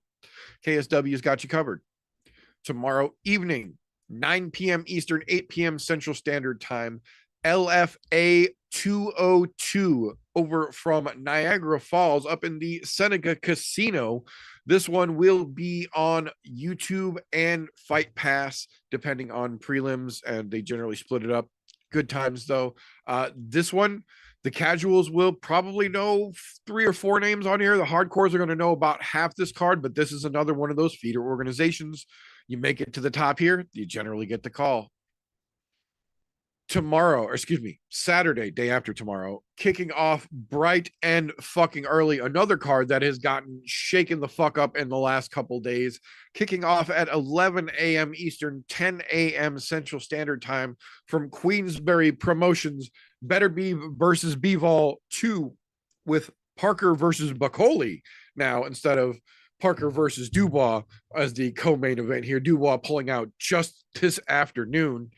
KSW's got you covered. Tomorrow evening, 9 p.m. Eastern, 8 p.m. Central Standard Time, LFA 202 over from Niagara Falls up in the Seneca Casino. This one will be on YouTube and Fight Pass, depending on prelims, and they generally split it up. Good times, though. This one, the casuals will probably know 3 or 4 names on here. The hardcores are going to know about half this card, but this is another one of those feeder organizations. You make it to the top here, you generally get the call. Saturday, day after tomorrow, kicking off bright and fucking early, another card that has gotten shaken the fuck up in the last couple days, kicking off at 11 a.m. Eastern, 10 a.m. Central Standard Time from Queensberry Promotions, Better Be versus Bivol 2 with Parker versus Bacoli now instead of Parker versus Dubois as the co-main event here. Dubois pulling out just this afternoon.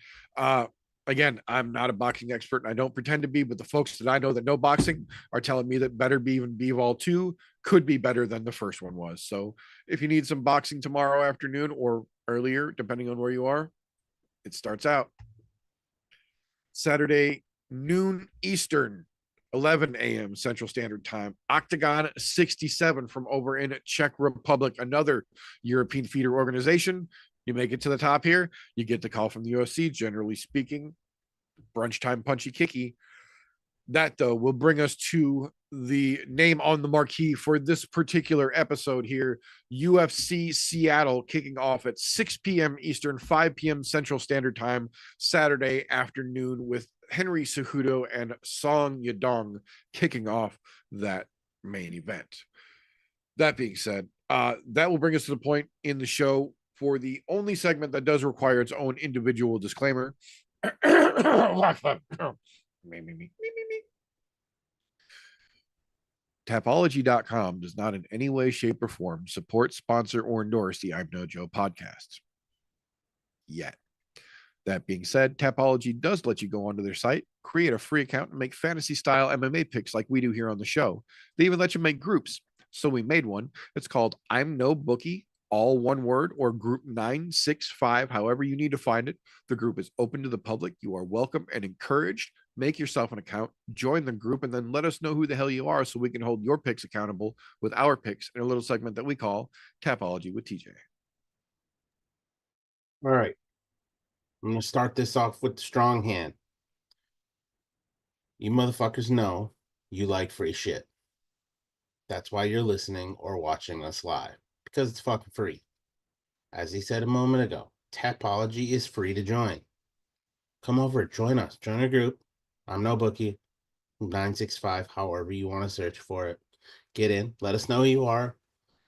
Again, I'm not a boxing expert and I don't pretend to be, but the folks that I know that know boxing are telling me that Better Be even Bivol 2 could be better than the first one was. So if you need some boxing tomorrow afternoon or earlier, depending on where you are, it starts out. Saturday, noon Eastern, 11 a.m. Central Standard Time, Octagon 67 from over in Czech Republic, another European feeder organization. You make it to the top here, you get the call from the UFC, generally speaking, brunch time punchy kicky. That, though, will bring us to the name on the marquee for this particular episode here, UFC Seattle, kicking off at 6 p.m. Eastern, 5 p.m. Central Standard Time, Saturday afternoon, with Henry Cejudo and Song Yadong kicking off that main event. That being said, that will bring us to the point in the show for the only segment that does require its own individual disclaimer. Tapology.com does not in any way, shape, or form support, sponsor, or endorse the I'm No Joe podcast. Yet. That being said, Tapology does let you go onto their site, create a free account, and make fantasy-style MMA picks like we do here on the show. They even let you make groups. So we made one. It's called ImNoBookie, all one word, or group 965, however you need to find it. The group is open to the public. You are welcome and encouraged. Make yourself an account, join the group, and then let us know who the hell you are so we can hold your picks accountable with our picks in a little segment that we call Tapology with TJ. All right. I'm going to start this off with the strong hand. You motherfuckers know you like free shit. That's why you're listening or watching us live, because it's fucking free. As he said a moment ago, Tapology is free to join. Come over, join us, join our group. I'm ImNoBookie, 965, however you want to search for it. Get in, let us know who you are.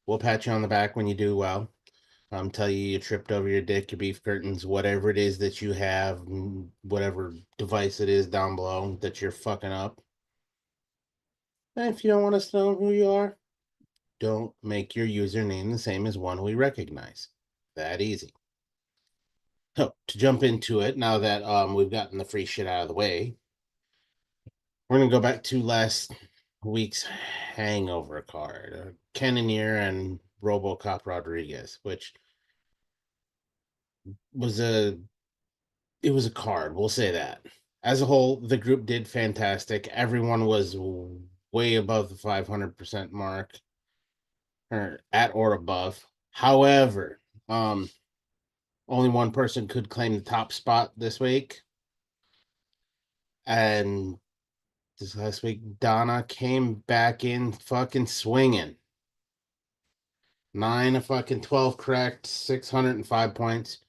We'll pat you on the back when you do well. Tell you tripped over your dick, your beef curtains, whatever it is that you have, whatever device it is down below that you're fucking up. And if you don't want us to know who you are, don't make your username the same as one we recognize. That easy. So, to jump into it, now that we've gotten the free shit out of the way, we're going to go back to last week's hangover card. Cannonier and RoboCop Rodriguez, which was a card, we'll say that. As a whole, the group did fantastic. Everyone was way above the 500% mark, or at or above. However, only one person could claim the top spot this week. And this last week, Donna came back in fucking swinging. 9 of fucking 12 correct, 605 points.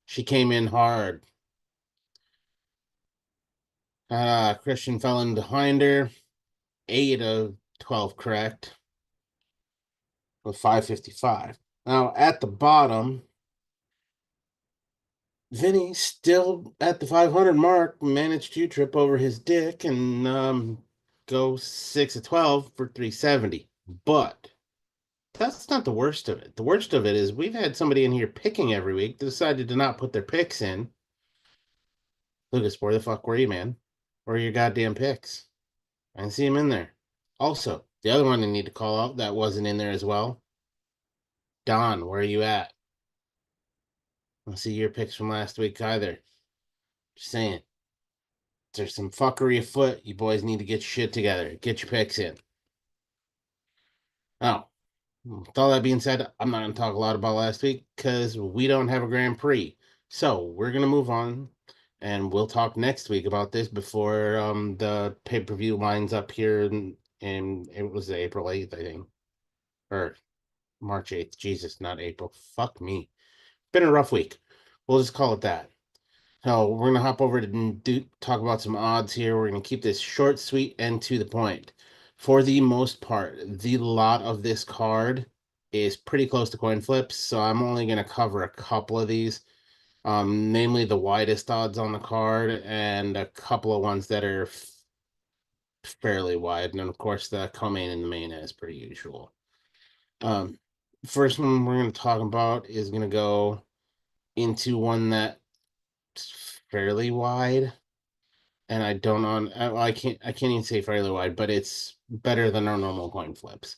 She came in hard. Christian fell in behind her. 8 of 12 correct with 555. Now at the bottom, Vinny still at the 500 mark managed to trip over his dick and go 6 of 12 for 370. But that's not the worst of it. The worst of it is we've had somebody in here picking every week that decided to not put their picks in. Lucas, where the fuck were you, man? Where are your goddamn picks? I didn't see him in there. Also, the other one I need to call out that wasn't in there as well. Don, where are you at? I don't see your picks from last week either. Just saying. There's some fuckery afoot. You boys need to get your shit together. Get your picks in. Oh, with all that being said, I'm not going to talk a lot about last week because we don't have a Grand Prix. So we're going to move on and we'll talk next week about this before the pay-per-view lines up here in it was April 8th, I think. Or March 8th. Jesus, not April. Fuck me. Been a rough week. We'll just call it that. So we're going to hop over to talk about some odds here. We're going to keep this short, sweet, and to the point. For the most part, the lot of this card is pretty close to coin flips, so I'm only going to cover a couple of these, namely the widest odds on the card and a couple of ones that are fairly wide, and then of course the co-main and the main as per usual. First one we're going to talk about is going to go into one that's fairly wide, and I can't even say fairly wide, but it's better than our normal coin flips.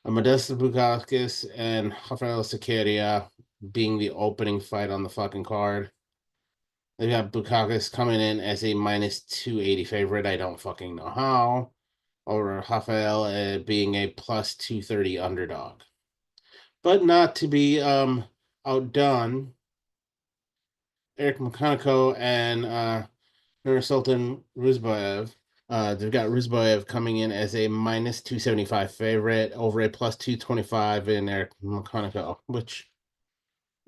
Modestas Bukauskas and Rafael Sequeira being the opening fight on the fucking card. They've got Bukauskas coming in as a minus 280 favorite. I don't fucking know how. Or Rafael being a plus 230 underdog. But not to be outdone, Eric Makoniko and Nursultan Ruzbaev. They've got Ruzbaev coming in as a minus 275 favorite over a plus 225 in Eric Makoniko, which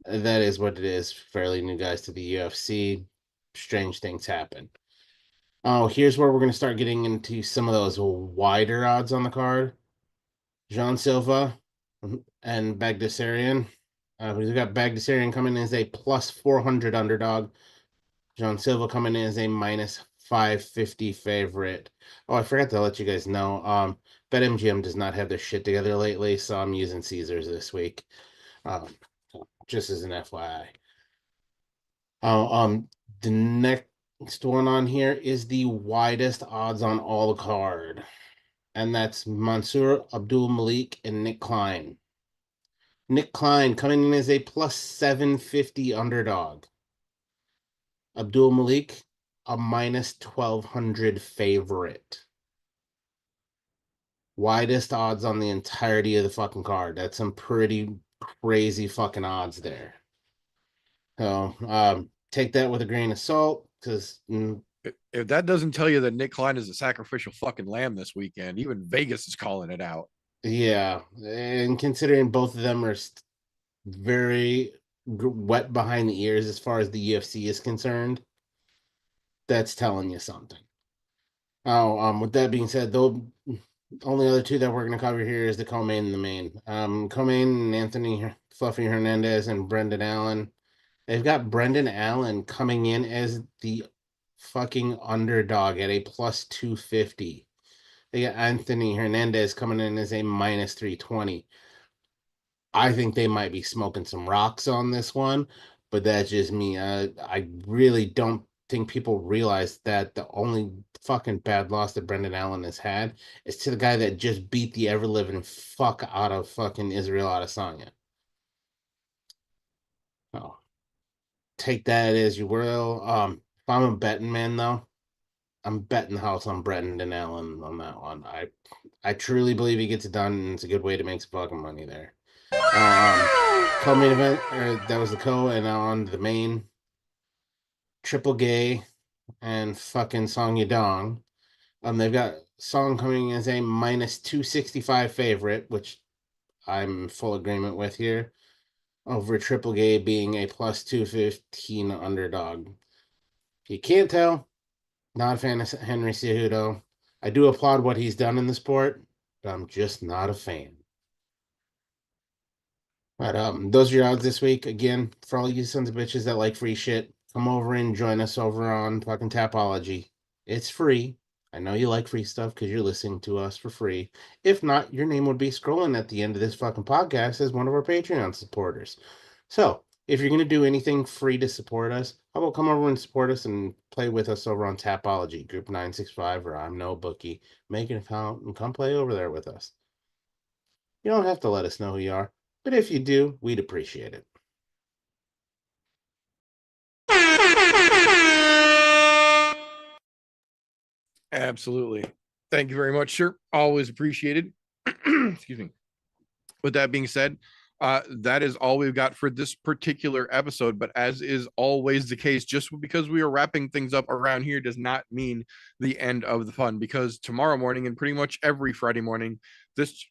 that is what it is. Fairly new guys to the UFC. Strange things happen. Oh, here's where we're going to start getting into some of those wider odds on the card. Jean Silva and Bagdasarian. We've got Bagdasarian coming in as a plus 400 underdog. John Silva coming in as a minus 550 favorite. Oh, I forgot to let you guys know. BetMGM does not have their shit together lately, so I'm using Caesars this week. Just as an FYI. The next one on here is the widest odds on all the card, and that's Mansour Abdul Malik and Nick Klein. Nick Klein coming in as a plus 750 underdog. Abdul Malik, a minus 1,200 favorite. Widest odds on the entirety of the fucking card. That's some pretty crazy fucking odds there. So take that with a grain of salt, because if that doesn't tell you that Nick Klein is a sacrificial fucking lamb this weekend, even Vegas is calling it out. Yeah, and considering both of them are very wet behind the ears as far as the UFC is concerned, that's telling you something. Oh, with that being said, though, only other two that we're going to cover here is the co-main and the main. Co-main and Anthony Fluffy Hernandez and Brendan Allen. They've got Brendan Allen coming in as the fucking underdog at a plus 250. They got Anthony Hernandez coming in as a minus 320. I think they might be smoking some rocks on this one, but that's just me. I really don't think people realize that the only fucking bad loss that Brendan Allen has had is to the guy that just beat the ever-living fuck out of fucking Israel Adesanya. Oh, take that as you will. If I'm a betting man, though, I'm betting the house on Brendan Allen on that one. I truly believe he gets it done, and it's a good way to make some fucking money there. Co-main event, or that was the co, and now on the main. Triple Gay and fucking Song Yadong. They've got Song coming as a minus 265 favorite, which I'm full agreement with here, over Triple Gay being a plus 215 underdog. If you can't tell, not a fan of Henry Cejudo. I do applaud what he's done in the sport, but I'm just not a fan. But those are your odds this week. Again, for all you sons of bitches that like free shit, come over and join us over on fucking Tapology. It's free. I know you like free stuff because you're listening to us for free. If not, your name would be scrolling at the end of this fucking podcast as one of our Patreon supporters. So, if you're going to do anything free to support us, how about come over and support us and play with us over on Tapology, Group 965 or ImNoBookie. Make an account and come play over there with us. You don't have to let us know who you are, but if you do, we'd appreciate it. Absolutely. Thank you very much, sir. Always appreciated. Excuse me. With that being said, that is all we've got for this particular episode. But as is always the case, just because we are wrapping things up around here does not mean the end of the fun. Because tomorrow morning and pretty much every Friday morning, he's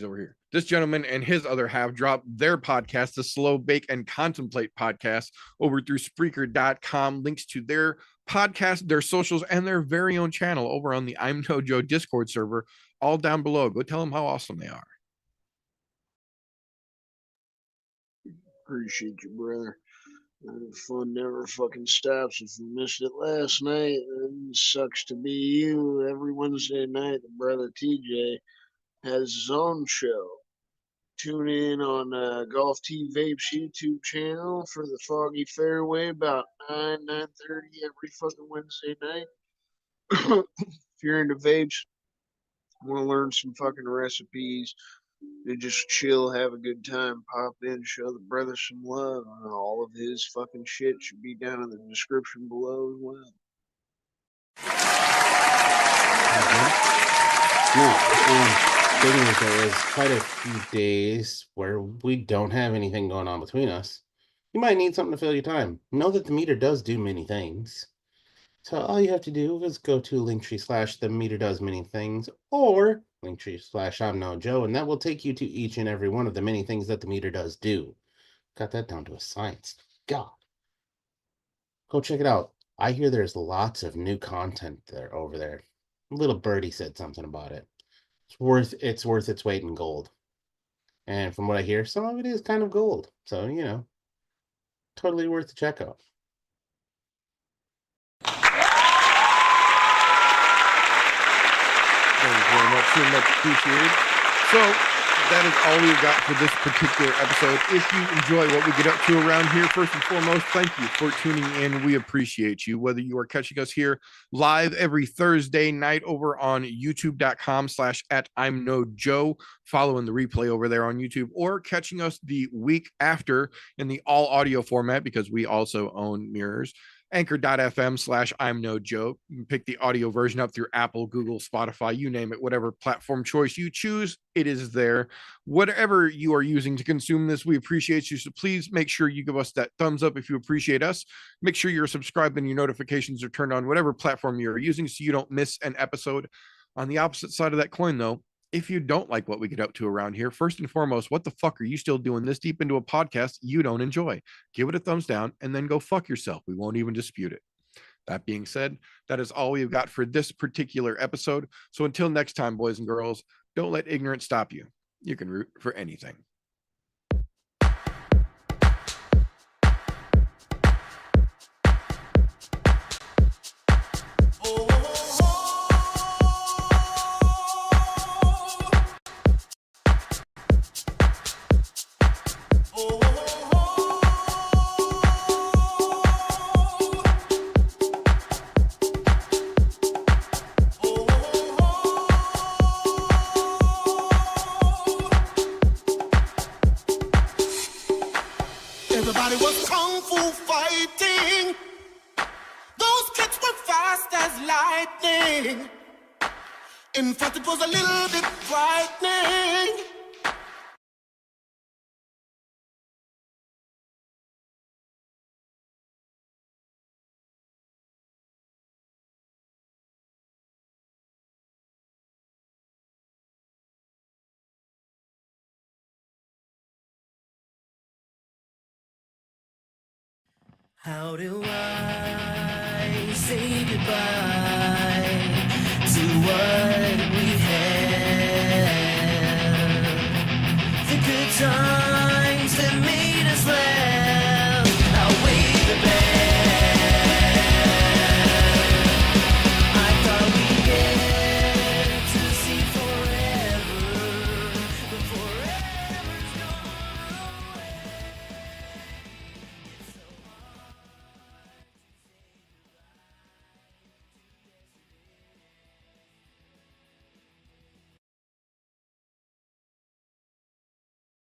over here. This gentleman and his other half drop their podcast, the Slow Bake and Contemplate podcast, over through Spreaker.com. Links to their podcast, their socials, and their very own channel over on the I'm No Joe Discord server, all down below. Go tell them how awesome they are. Appreciate you, brother. The fun never fucking stops. If you missed it last night, then it sucks to be you. Every Wednesday night, the brother TJ has his own show. Tune in on Golf T Vape's YouTube channel for the Foggy Fairway about 9:30 every fucking Wednesday night. If you're into vapes, want to learn some fucking recipes, to just chill, have a good time, pop in, show the brother some love. All of his fucking shit should be down in the description below as well. Now, thing is, there is quite a few days where we don't have anything going on between us. You might need something to fill your time. Know that the meter does do many things. So all you have to do is go to Linktree / the meter does many things, or Linktree / I'm No Joe, and that will take you to each and every one of the many things that the meter does do. Got that down to a science. God. Go check it out. I hear there's lots of new content there over there. Little birdie said something about it. It's worth its weight in gold. And from what I hear, some of it is kind of gold. So, you know, totally worth the check out. Very much appreciated. So that is all we've got for this particular episode. If you enjoy what we get up to around here, first and foremost, thank you for tuning in. We appreciate you. Whether you are catching us here live every Thursday night over on youtube.com/@ImNoJoe, following the replay over there on YouTube, or catching us the week after in the all audio format, because we also own mirrors. Anchor.fm/ImNoJoe. You can pick the audio version up through Apple, Google, Spotify, you name it, whatever platform choice you choose, it is there. Whatever you are using to consume this, we appreciate you. So please make sure you give us that thumbs up if you appreciate us. Make sure you're subscribed and your notifications are turned on, whatever platform you're using, so you don't miss an episode. On the opposite side of that coin, though, if you don't like what we get up to around here, first and foremost, what the fuck are you still doing this deep into a podcast you don't enjoy? Give it a thumbs down and then go fuck yourself. We won't even dispute it. That being said, that is all we've got for this particular episode. So until next time, boys and girls, don't let ignorance stop you. You can root for anything. Everybody was kung fu fighting. Those kids were fast as lightning. In fact, it was a little bit frightening. How do I say goodbye to what we had? The good times.